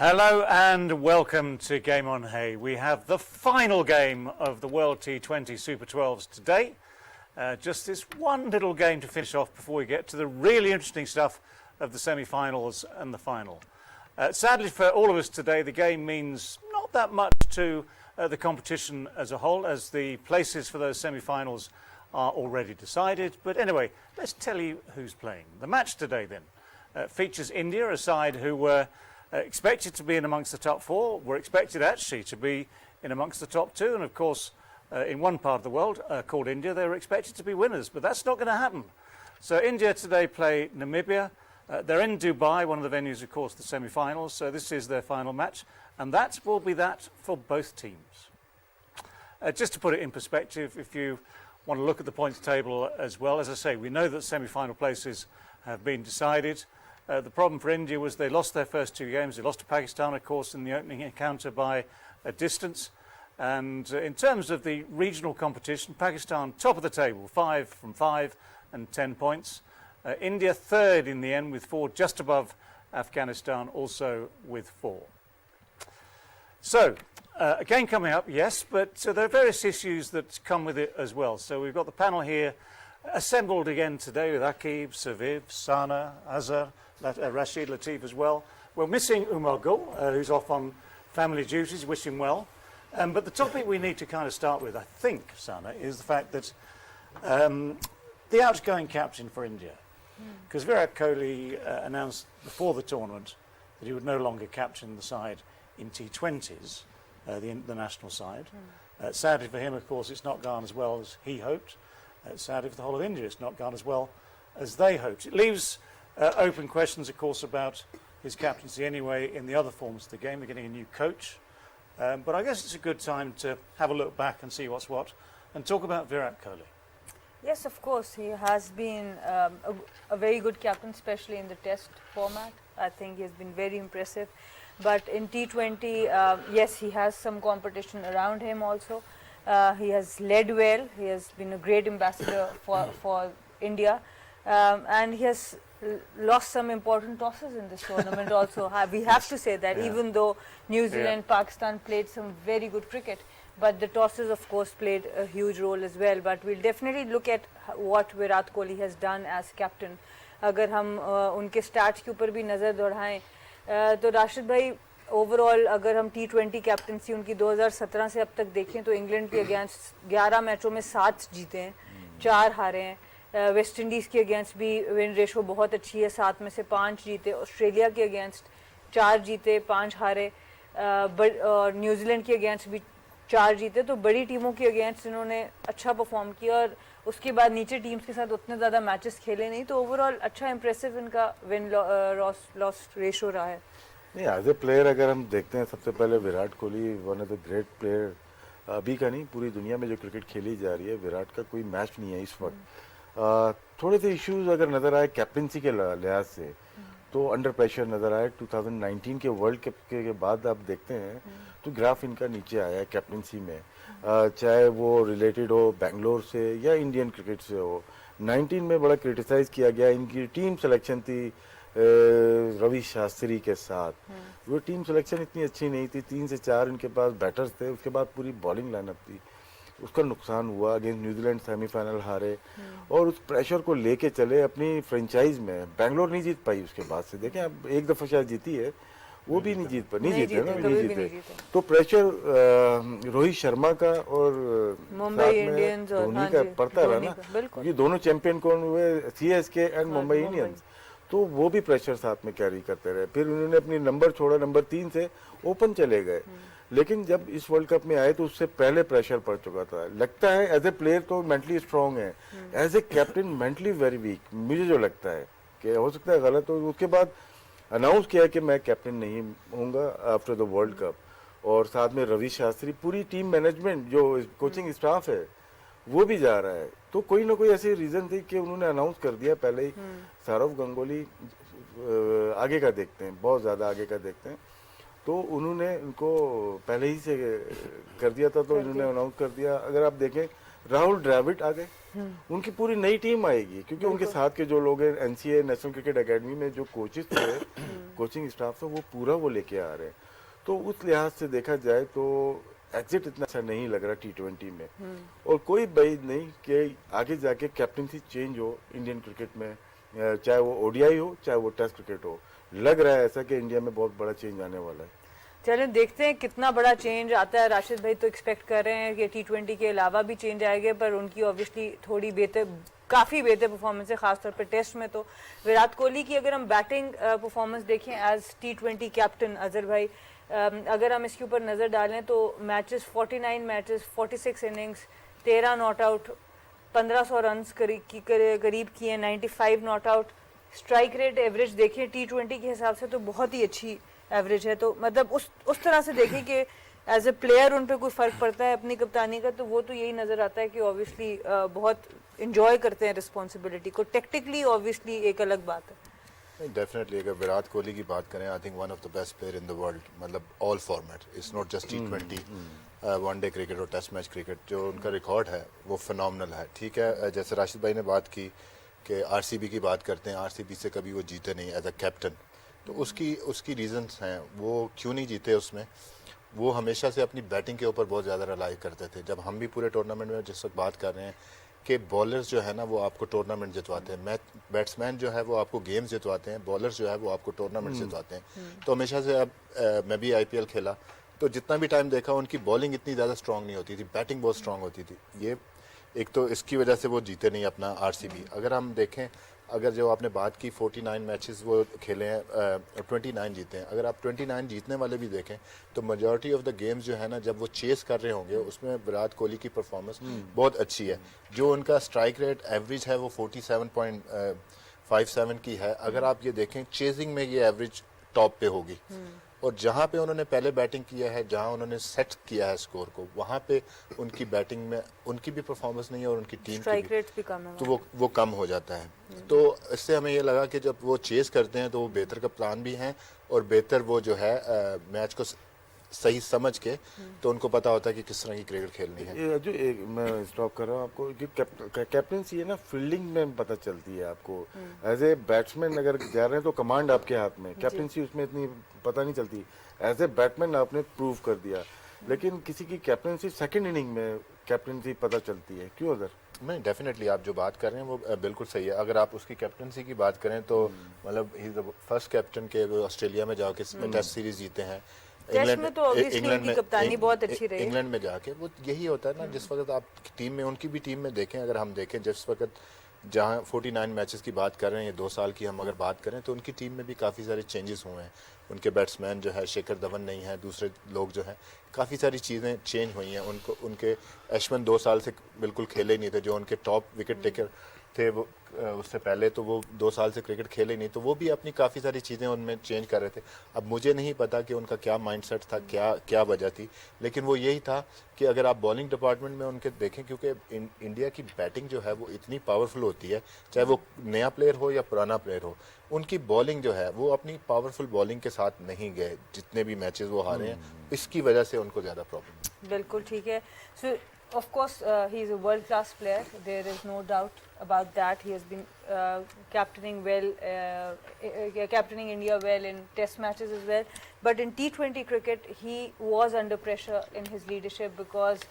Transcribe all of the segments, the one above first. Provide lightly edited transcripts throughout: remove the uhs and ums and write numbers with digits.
Hello and welcome to Game on Hay. We have the final game of the World T20 Super 12s today. Just this one little game to finish off before we get to the really interesting stuff of the semi-finals and the final. Sadly for all of us today, the game means not that much to the competition as a whole, as the places for those semi-finals are already decided. But anyway, let's tell you who's playing. The match today then features India, a side who were expected to be in amongst the top four, were expected actually to be in amongst the top two, and of course in one part of the world called India they were expected to be winners, but that's not going to happen. So India today play Namibia. They're in Dubai, one of the venues of course the semi-finals, so this is their final match, and that will be that for both teams. Just to put it in perspective, if you want to look at the points table as well, as I say, we know that semi-final places have been decided. The problem for India was they lost their first two games. They lost to Pakistan, of course, in the opening encounter by a distance. And in terms of the regional competition, Pakistan top of the table, 5 from 5 and 10 points. India third in the end with 4, just above Afghanistan, also with 4. So, a game coming up, yes, but there are various issues that come with it as well. So we've got the panel here assembled again today with Aaqib, Viv, Sana, Azhar, Rashid, Latif as well. We're missing Gul, who's off on family duties. Wish him well. But the topic we need to kind of start with, I think, Sana, is the fact that the outgoing captain for India, because Virat Kohli announced before the tournament that he would no longer captain the side in T20s, the national side. Sadly for him, of course, it's not gone as well as he hoped. Sadly for the whole of India, it's not gone as well as they hoped. It leaves open questions, of course, about his captaincy anyway in the other forms of the game. They're getting a new coach. But I guess it's a good time to have a look back and see what's what and talk about Virat Kohli. Yes, of course. He has been a very good captain, especially in the test format. I think he has been very impressive. But in T20, yes, he has some competition around him also. He has led well. He has been a great ambassador for India. And he has lost some important tosses in this tournament also. We have to say that, even though New Zealand, Pakistan played some very good cricket, but the tosses of course played a huge role as well. But we'll definitely look at what Virat Kohli has done as captain. अगर हम उनके start के ऊपर भी नज़र दौड़ाएं तो राशिद भाई overall अगर हम T20 कैप्टनसी उनकी 2017 से अब तक देखें तो इंग्लैंड के अगेंस्ट 11 मैचों में 7 जीते हैं, 4 हारे हैं. वेस्ट इंडीज़ के अगेंस्ट भी विन रेशो बहुत अच्छी है, 7 में से 5 जीते. ऑस्ट्रेलिया के अगेंस्ट 4 जीते, 5 हारे. और न्यूजीलैंड के अगेंस्ट भी 4 जीते. तो बड़ी टीमों के अगेंस्ट इन्होंने अच्छा परफॉर्म किया और उसके बाद नीचे टीम्स के साथ उतने ज़्यादा मैचेस खेले नहीं. तो ओवरऑल अच्छा इंप्रेसिव इनका विन लॉस रेशो रहा है. नहीं, एज ए प्लेयर अगर हम देखते हैं, सबसे पहले Virat Kohli one of the great player, अभी का नहीं पूरी दुनिया में जो क्रिकेट खेली जा रही है, विराट का कोई मैच नहीं है इस वक्त. थोड़े से इश्यूज अगर नज़र आए कैप्टनसी के लिहाज से तो अंडर प्रेशर नज़र आए. 2019 के वर्ल्ड कप के बाद आप देखते हैं तो ग्राफ इनका नीचे आया है कैप्टनसी में, चाहे वो रिलेटेड हो बेंगलोर से या इंडियन क्रिकेट से हो. 19 में बड़ा क्रिटिसाइज किया गया. इनकी टीम सिलेक्शन थी रवि शास्त्री के साथ, वो टीम सिलेक्शन इतनी अच्छी नहीं थी. 3 से 4 इनके पास बैटर्स थे, उसके बाद पूरी बॉलिंग लाइनअप थी, उसका नुकसान हुआ. अगेंस्ट न्यूजीलैंड सेमीफाइनल हारे और उस प्रेशर को लेके चले अपनी फ्रेंचाइज में. बेंगलोर नहीं जीत पाई उसके बाद से. देखें अब एक दफ़ा शायद जीती है, वो भी नहीं जीते. तो प्रेशर रोहित शर्मा का और मुंबई इंडियंस धोनी का पड़ता रहा ना. ये दोनों चैंपियन कौन हुए? CSK and Mumbai Indians. तो वो भी प्रेशर साथ में कैरी करते रहे. फिर उन्होंने अपनी नंबर छोड़ा, नंबर 3 से ओपन चले गए. लेकिन जब इस वर्ल्ड कप में आए तो उससे पहले प्रेशर पड़ चुका था. लगता है एज ए प्लेयर तो मेंटली स्ट्रांग है, as a captain mentally very weak मुझे जो लगता है, कि हो सकता है गलत हो. उसके बाद अनाउंस किया कि मैं कैप्टन नहीं होऊंगा आफ्टर द वर्ल्ड कप. और साथ में रवि शास्त्री, पूरी टीम मैनेजमेंट जो कोचिंग स्टाफ है वो भी जा रहा है. तो कोई ना कोई ऐसी रीजन थी कि उन्होंने अनाउंस कर दिया पहले ही. सौरव गंगोली आगे का देखते हैं, बहुत ज़्यादा आगे का देखते हैं, तो उन्होंने उनको पहले ही से कर दिया था, तो इन्होंने अनाउंस कर दिया. अगर आप देखें राहुल द्रविड़ आ गए, उनकी पूरी नई टीम आएगी क्योंकि उनके साथ के जो लोग हैं एनसीए नेशनल क्रिकेट एकेडमी में जो कोचेस थे, कोचिंग स्टाफ था, वो पूरा वो लेके आ रहे हैं। तो उस लिहाज से देखा जाए तो एग्जिट इतना अच्छा नहीं लग रहा T20 में, और कोई बात नहीं कि आगे जाके कैप्टनसी चेंज हो इंडियन क्रिकेट में, चाहे वो ओडीआई हो चाहे वो टेस्ट क्रिकेट हो। लग रहा है ऐसा कि इंडिया में बहुत बड़ा चेंज आने वाला है। चलें देखते हैं कितना बड़ा चेंज आता है। राशिद भाई तो एक्सपेक्ट कर रहे हैं कि T20 के अलावा भी चेंज आएंगे, पर उनकी ऑब्वियसली थोड़ी काफ़ी बेहतर परफॉर्मेंस है, खासतौर पर टेस्ट में। तो विराट कोहली की अगर हम बैटिंग परफॉर्मेंस देखें एज T20 कैप्टन, अजहर भाई अगर हम इसके ऊपर नज़र डालें तो matches 49 matches, 46 innings, 13 not out, 1500 run करीब किए, 95 not out. Strike rate average देखें T20 के हिसाब से तो बहुत ही अच्छी एवरेज है। तो मतलब उस तरह से देखें कि एज ए प्लेयर उन पर कोई फ़र्क पड़ता है अपनी कप्तानी का, तो वो तो यही नज़र आता है कि ऑब्वियसली बहुत इंजॉय करते हैं रिस्पॉन्सिबिलिटी को। टेक्टिकली ऑब्वियसली एक अलग बात है। डेफिनेटली अगर विराट कोहली की बात करें, I think one of the best player in the world, मतलब all format, it's not just T20, one day cricket और टेस्ट मैच क्रिकेट। जो उनका रिकॉर्ड है वो फिनोमिनल है। ठीक है, जैसे राशिद भाई ने बात की कि आरसीबी की बात करते हैं, आरसीबी से कभी वो जीते नहीं एज अ कैप्टन, तो उसकी रीजंस हैं वो क्यों नहीं जीते। उसमें वो हमेशा से अपनी बैटिंग के ऊपर बहुत ज़्यादा रिलाई करते थे। जब हम भी पूरे टूर्नामेंट में जिस वक्त बात कर रहे हैं कि बॉलर्स जो है ना वो आपको टूर्नामेंट जितवाते हैं, बैट्समैन जो है वो आपको गेम्स जितवाते हैं, बॉलर्स जो है वो आपको टूर्नामेंट जितवाते हैं। तो हमेशा से अब मैं भी IPL खेला तो जितना भी टाइम देखा उनकी बॉलिंग इतनी ज़्यादा स्ट्रॉन्ग नहीं होती थी, बैटिंग बहुत स्ट्रॉन्ग होती थी। ये एक तो इसकी वजह से वो जीते नहीं अपना आरसीबी। अगर हम देखें, अगर जो आपने बात की 49 मैचेस वो खेले हैं, 29 जीते हैं। अगर आप 29 जीतने वाले भी देखें तो मेजॉरिटी ऑफ द गेम्स जो है ना जब वो चेस कर रहे होंगे उसमें विराट कोहली की परफॉर्मेंस बहुत अच्छी है। जो उनका स्ट्राइक रेट एवरेज है वो 47.57 की है। अगर आप ये देखें चेजिंग में ये एवरेज टॉप पे होगी, और जहाँ पे उन्होंने पहले बैटिंग किया है, जहाँ उन्होंने सेट किया है स्कोर को, वहाँ पे उनकी बैटिंग में उनकी भी परफॉर्मेंस नहीं है और उनकी टीम की भी कम है, तो वो कम हो जाता है। तो इससे हमें ये लगा कि जब वो चेस करते हैं तो वो बेहतर कप्तान भी हैं और बेहतर वो जो है मैच को सही समझ के, तो उनको पता होता है कि किस तरह की क्रिकेट खेलनी है। जो एक मैं स्टॉप कर रहा हूँ आपको, कैप्टनसी है ना फील्डिंग में पता चलती है आपको। एज ए बैट्समैन अगर जा रहे हैं तो कमांड आपके हाथ में, कैप्टनसी उसमें इतनी पता नहीं चलती। एज ए बैट्समैन आपने प्रूव कर दिया, लेकिन किसी की कैप्टनसी सेकंड इनिंग में कैप्टनसी पता चलती है, क्यों अदर? नहीं, डेफिनेटली आप जो बात कर रहे हैं वो बिल्कुल सही है। अगर आप उसकी कैप्टनसी की बात करें तो मतलब he is the first captain के वो ऑस्ट्रेलिया में जाके टेस्ट सीरीज जीते हैं। इंग्लैंड में तो ऑब्वियसली कप्तानी बहुत अच्छी रही। इंग्लैंड में जाके वो यही होता है ना, जिस वक्त आप टीम में उनकी भी टीम में देखें, अगर हम देखें जिस वक्त जहाँ 49 मैचेस की बात कर रहे हैं, ये 2 साल की हम अगर बात करें तो उनकी टीम में भी काफ़ी सारे चेंजेस हुए हैं। उनके बैट्समैन जो है शिखर धवन नहीं है, दूसरे लोग जो हैं, काफ़ी सारी चीज़ें चेंज हुई हैं। उनके अश्विन 2 साल से बिल्कुल खेले ही नहीं थे, जो उनके टॉप विकेट टेकर थे वो उससे पहले तो वो 2 साल से क्रिकेट खेले नहीं, तो वो भी अपनी काफ़ी सारी चीज़ें उनमें चेंज कर रहे थे। अब मुझे नहीं पता कि उनका क्या माइंडसेट था, क्या वजह थी, लेकिन वो यही था कि अगर आप बॉलिंग डिपार्टमेंट में उनके देखें, क्योंकि इंडिया की बैटिंग जो है वो इतनी पावरफुल होती है, चाहे वो नया प्लेयर हो या पुराना प्लेयर हो, उनकी बॉलिंग जो है वो अपनी पावरफुल बॉलिंग के साथ नहीं गए। जितने भी मैचेस वो हारे हैं, इसकी वजह से उनको ज़्यादा प्रॉब्लम। बिल्कुल ठीक है। सो of course he is a world class player, there is no doubt about that. He has been captaining India well in test matches as well, but in T20 cricket he was under pressure in his leadership because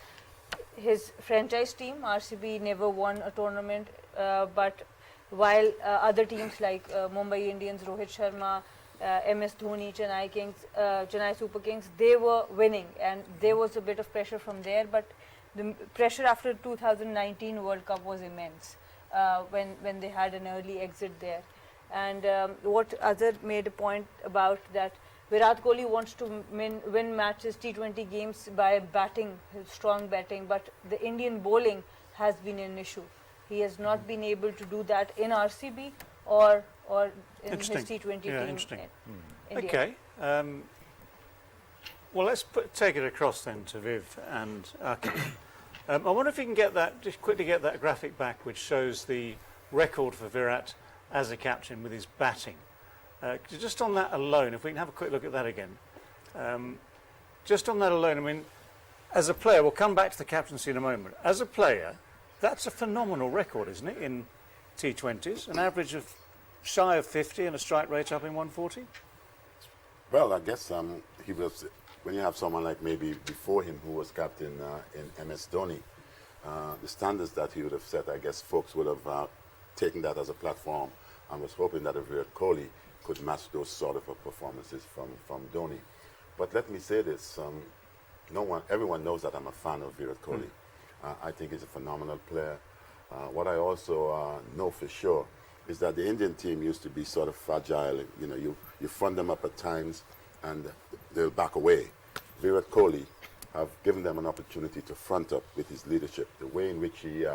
his franchise team RCB never won a tournament, but while other teams like Mumbai Indians, Rohit Sharma, MS Dhoni, Chennai Super Kings, they were winning, and there was a bit of pressure from there. But the pressure after 2019 World Cup was immense when they had an early exit there. And what Azhar made a point about that Virat Kohli wants to win matches, T20 games by batting, strong batting, but the Indian bowling has been an issue. He has not been able to do that in RCB or in his T20 team. Interesting. India. Okay. Well, let's take it across then to Viv and Aaqib. I wonder if you can just quickly get that graphic back, which shows the record for Virat as a captain with his batting. Just on that alone, if we can have a quick look at that again. Just on that alone, I mean, as a player, we'll come back to the captaincy in a moment. As a player, That's a phenomenal record, isn't it, in T20s? An average of shy of 50 and a strike rate up in 140? Well, I guess he was, when you have someone like maybe before him who was captain in MS Dhoni, the standards that he would have set, I guess folks would have taken that as a platform and was hoping that a Virat Kohli could match those sort of performances from Dhoni. But let me say this, everyone knows that I'm a fan of Virat Kohli. I think he's a phenomenal player. What I also know for sure is that the Indian team used to be sort of fragile. You know, you front them up at times and they'll back away. Virat Kohli have given them an opportunity to front up with his leadership, the way in which he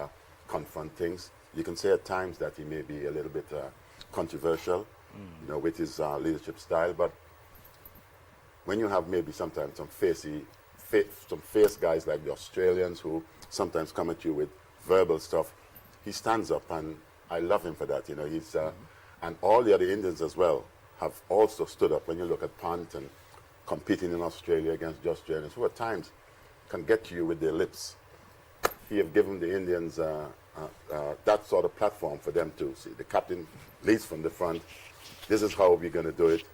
confront things. You can say at times that he may be a little bit controversial, you know, with his leadership style, but when you have maybe sometimes some fierce guys like the Australians who sometimes come at you with verbal stuff, he stands up, and I love him for that. You know, he's and all the other Indians as well have also stood up. When you look at Pant and competing in Australia against the Australians, who at times can get to you with their lips, he have given the Indians that sort of platform for them to see. The captain leads from the front. This is how we're going to do it.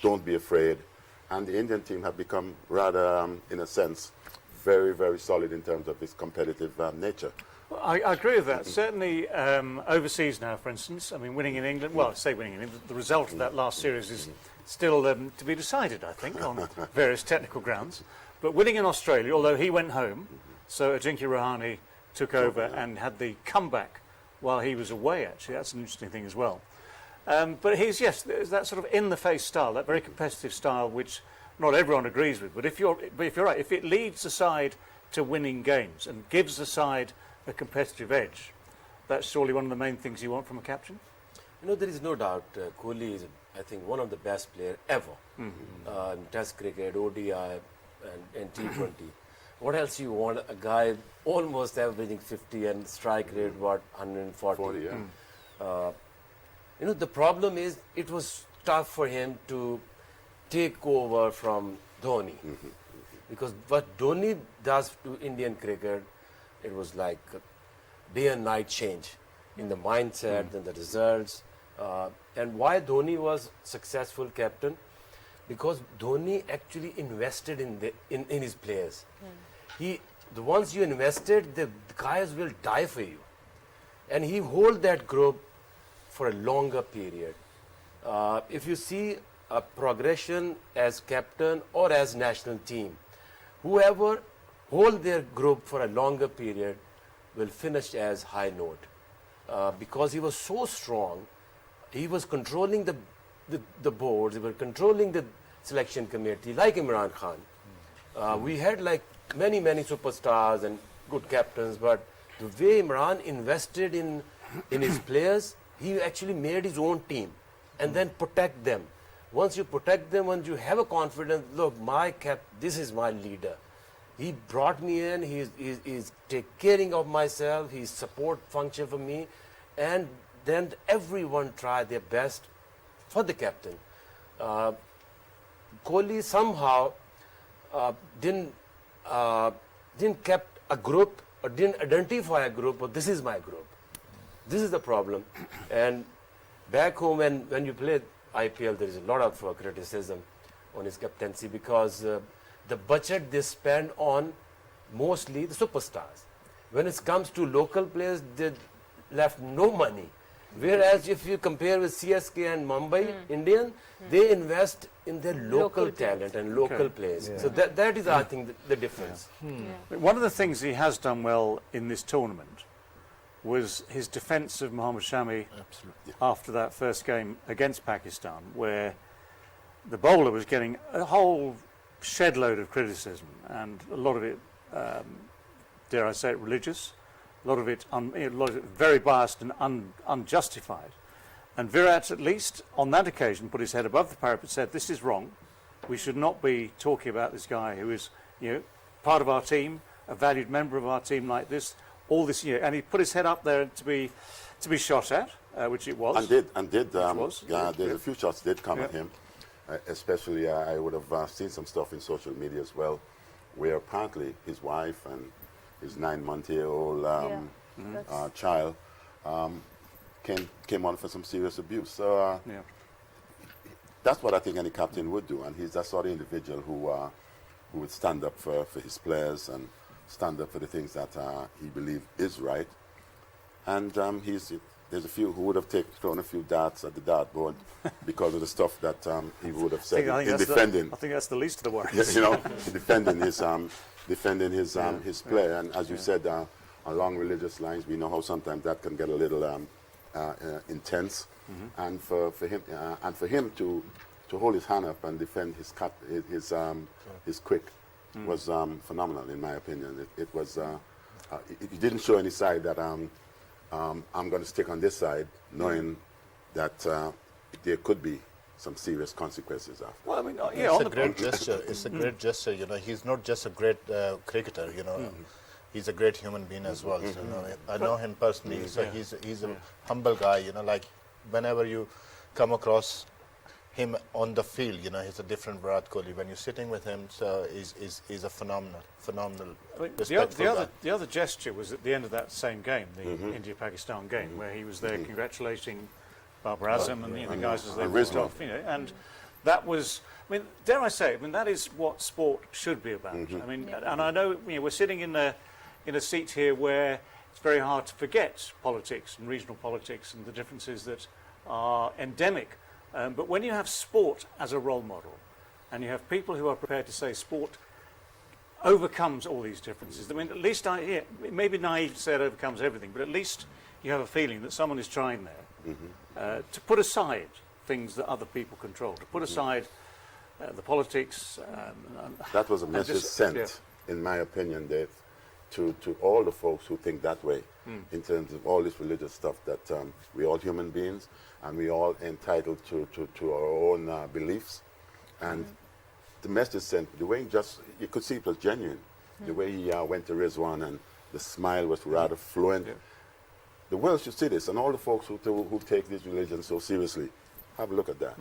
Don't be afraid. And the Indian team have become rather, in a sense, very, very solid in terms of its competitive nature. Well, I agree with that. Certainly overseas now, for instance, I mean, winning in England, well, I say winning in England, the result of that last series is still to be decided, I think, on various technical grounds. But winning in Australia, although he went home, so Ajinkya Rahane took over and had the comeback while he was away, actually. That's an interesting thing as well. But he's, yes, there's that sort of in-the-face style, that very competitive style, which not everyone agrees with. But if you're right, if it leads the side to winning games and gives the side a competitive edge, that's surely one of the main things you want from a captain? You know, there is no doubt Kohli is, I think, one of the best players ever in Test cricket, ODI and T20. What else you want? A guy almost averaging 50 and strike rate, what, 140? 40, yeah. You know, the problem is it was tough for him to take over from Dhoni. Because what Dhoni does to Indian cricket, it was like day and night change in the mindset and the results. And why Dhoni was successful captain? Because Dhoni actually invested in his players. The ones you invested, the guys will die for you. And he hold that group for a longer period. If you see a progression as captain or as national team, whoever hold their group for a longer period will finish as high note. Because he was so strong, he was controlling the boards, he was controlling the selection committee, like Imran Khan. We had like many superstars and good captains, but the way Imran invested in his players, he actually made his own team and then protect them. Once you protect them, once you have a confidence, look, this is my leader. He brought me in, he's taking care of myself, he's support function for me, and then everyone tried their best for the captain. Kohli somehow didn't kept a group or didn't identify a group, but this is my group. This is the problem. And back home, when you play IPL, there is a lot of criticism on his captaincy because the budget they spend on mostly the superstars. When it comes to local players, they left no money. Whereas if you compare with CSK and Mumbai Indian, they invest in their local talent and local players. Yeah. So that is, I think, the difference. One of the things he has done well in this tournament was his defence of Mohammed Shami after that first game against Pakistan, where the bowler was getting a whole shed load of criticism, and a lot of it, dare I say it, religious, a lot of it very biased and unjustified. And Virat, at least on that occasion, put his head above the parapet and said, this is wrong. We should not be talking about this guy who is, part of our team, a valued member of our team like this, all this year. And he put his head up there to be shot at, which it was. And did. There's a few shots did come at him. Especially, I would have seen some stuff in social media as well, where apparently his wife and his 9-month-old child, came on for some serious abuse. So Yeah. that's what I think any captain would do, and he's that sort of individual who would stand up for his players and stand up for the things that he believes is right. And there's a few who would have thrown a few darts at the dartboard because of the stuff that he would have said in defending. I think that's the least of the worries. You know, defending his player. And as you said, along religious lines, we know how sometimes that can get a little intense. And for him to hold his hand up and defend his quick was phenomenal, in my opinion. It was. He didn't show any side that I'm going to stick on this side, knowing that there could be some serious consequences after. Well, I mean, It's a great gesture. It's a great gesture. You know, he's not just a great cricketer. You know, he's a great human being as well. So, you know, I know him personally. So he's a humble guy. You know, like whenever you come across him on the field, you know, he's a different Virat Kohli. When you're sitting with him, so he's a phenomenal, I mean, respectful guy. the other gesture was at the end of that same game, the India-Pakistan game, where he was there congratulating Babar Azam and the guys as they walked off. You know, and that was, I mean, dare I say, I mean, that is what sport should be about. I mean, and I know, you know, we're sitting in a seat here where it's very hard to forget politics and regional politics and the differences that are endemic. But when you have sport as a role model, and you have people who are prepared to say sport overcomes all these differences, I mean, at least it may be naive to say it overcomes everything, but at least you have a feeling that someone is trying there to put aside things that other people control, to put aside the politics. That was a message sent, in my opinion, Dave, to all the folks who think that way, in terms of all this religious stuff, that we're all human beings and we're all entitled to our own beliefs. And the message sent, the way you could see it was genuine. The way he went to Rizwan and the smile was rather fluent. The world should see this, and all the folks who take this religion so seriously, have a look at that.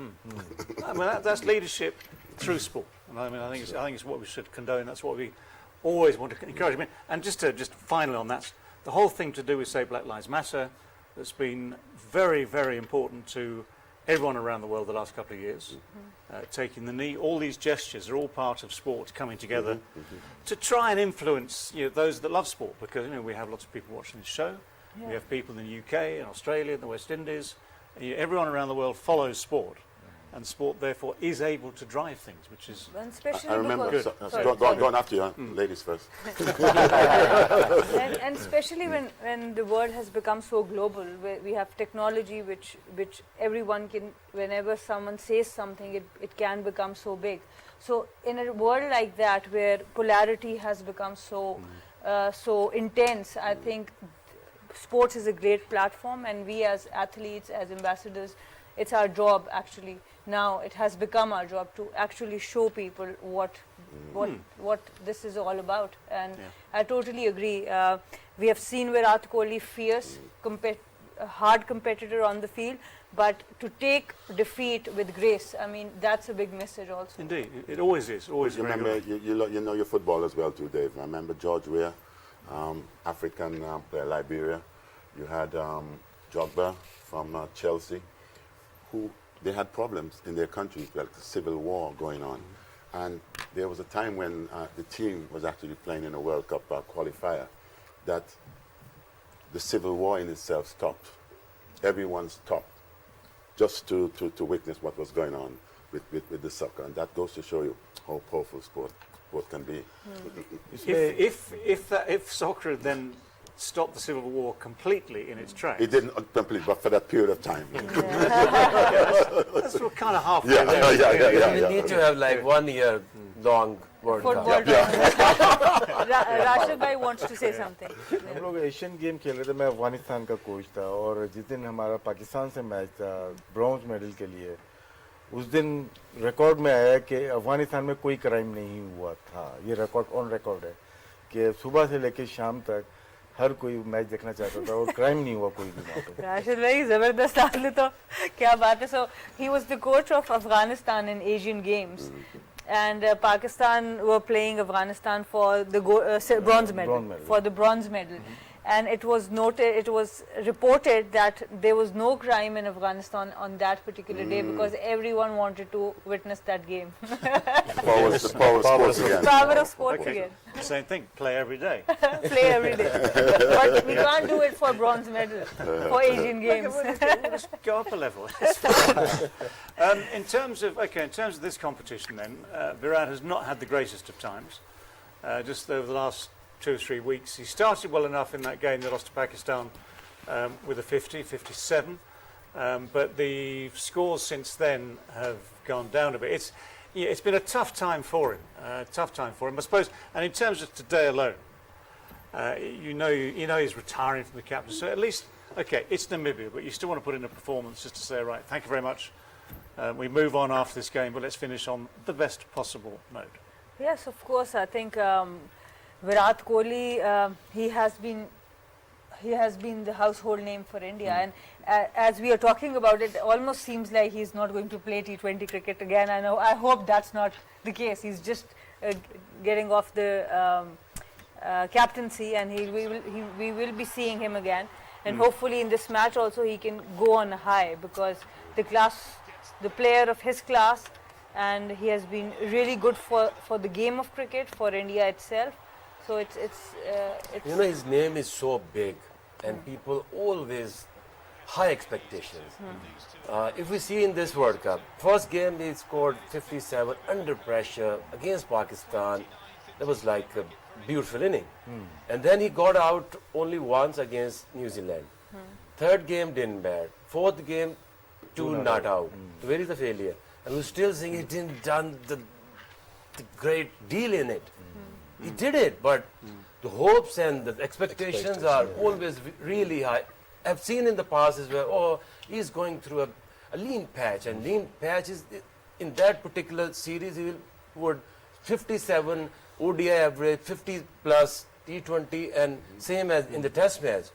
I mean, that's leadership through sport. And I mean, I think it's what we should condone. That's what we always want to encourage. I mean, and just finally on that, the whole thing to do with, say, Black Lives Matter, that's been very, very important to everyone around the world the last couple of years. Taking the knee, all these gestures are all part of sport coming together to try and influence, you know, those that love sport, because, you know, we have lots of people watching this show. We have people in the UK, in Australia, in the West Indies. Everyone around the world follows sport, and sport therefore is able to drive things, which is. And especially I remember. because, Go on after you, ladies first. and especially when the world has become so global, where we have technology which everyone can, whenever someone says something, it can become so big. So in a world like that, where polarity has become so intense, I think sports is a great platform, and we as athletes, as ambassadors, it's our job actually. Now it has become our job to actually show people what this is all about. And I totally agree. We have seen Virat Kohli, fierce, hard competitor on the field, but to take defeat with grace, I mean, that's a big message also. Indeed, it always is. Always. You remember, you know your football as well too, Dave. I remember George Weah, African player, Liberia. You had Jogba from Chelsea, who they had problems in their country, like the civil war going on. And there was a time when the team was actually playing in a World Cup qualifier, that the civil war in itself stopped. Everyone stopped just to witness what was going on with the soccer. And that goes to show you how powerful sport can be. If soccer had then stopped the Civil War completely in its tracks. It didn't complete, but for that period of time. That's kind of halfway there. We need to have like 1 year long World Cup. Rashid bhai wants to say something. हम लोग Asian game खेल रहे थे, मैं अफगानिस्तान का coach था, और जिस दिन हमारा पाकिस्तान से मैच था ब्रॉन्ज मेडल के लिए, उस दिन रिकॉर्ड में आया कि अफगानिस्तान में कोई क्राइम नहीं हुआ था. ये रिकॉर्ड ऑन रिकॉर्ड है कि सुबह से लेकर शाम तक हर कोई मैच देखना चाहता था और क्राइम नहीं हुआ कोई भी वहाँ पे. Rashid bhai, जबरदस्त आपने तो क्या बात है. So he was the coach of Afghanistan in Asian Games, and Pakistan were playing Afghanistan for the bronze medal. For the bronze medal, and it was reported that there was no crime in Afghanistan on that particular day because everyone wanted to witness that game. Power of sports again. Power of sports Okay. again. Same thing, play every day. Play every day. But we can't do it for bronze medal for Asian Games. We'll just go up a level. It's fine. In terms of this competition, then Virat has not had the greatest of times. Just over the last 2 or 3 weeks, he started well enough in that game they lost to Pakistan with a 57, but the scores since then have gone down a bit. It's been a tough time for him. I suppose. And in terms of today alone, you know he's retiring from the captain. So at least, okay, it's Namibia, but you still want to put in a performance just to say, right, thank you very much. We move on after this game, but let's finish on the best possible note. Yes, of course. I think Virat Kohli, he has been the household name for India, and as we are talking about it, almost seems like he's not going to play T20 cricket again. I hope that's not the case. He's just getting off the captaincy, and we will be seeing him again. And hopefully in this match also he can go on a high, because the player of his class, and he has been really good for the game of cricket, for India itself. So it's You know, his name is so big, and people always high expectations. If we see in this World Cup, first game he scored 57 under pressure against Pakistan. That was like a beautiful inning. And then he got out only once against New Zealand. Third game didn't bat. Fourth game, two not out. Where is the failure? And we're still saying he didn't done the great deal in it. He did it, but the hopes and the expectations are always really high. I've seen in the past as well, oh, he's going through a lean patch, and lean patch is, in that particular series, he would 57 ODI average, 50 plus T20, and same as in the test match.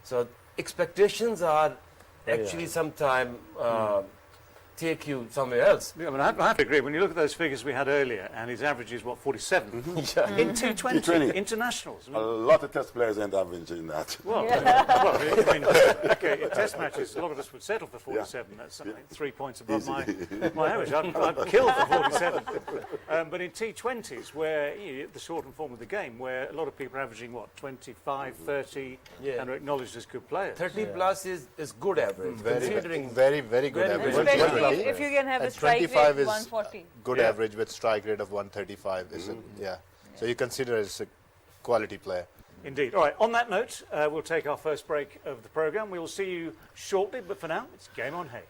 So expectations are actually sometime take you somewhere else. Yeah, I mean, I have to agree. When you look at those figures we had earlier, and his average is, 47? In T20 internationals. I A mean, lot of test players end up in that. well, I mean, okay, in test matches, a lot of us would settle for 47. That's something 3 points above my average. I'd kill for 47. But in T20s, where the shortened form of the game, where a lot of people are averaging, 25, 30, and are acknowledged as good players. 30 plus is good average, considering Very, very good Very average. good. especially if you can have a And strike 25 rate is 140. good Yeah. average with strike rate of 135. So you consider as a quality player. Indeed. All right, on that note, we'll take our first break of the programme. We will see you shortly, but for now, it's Game on Hay.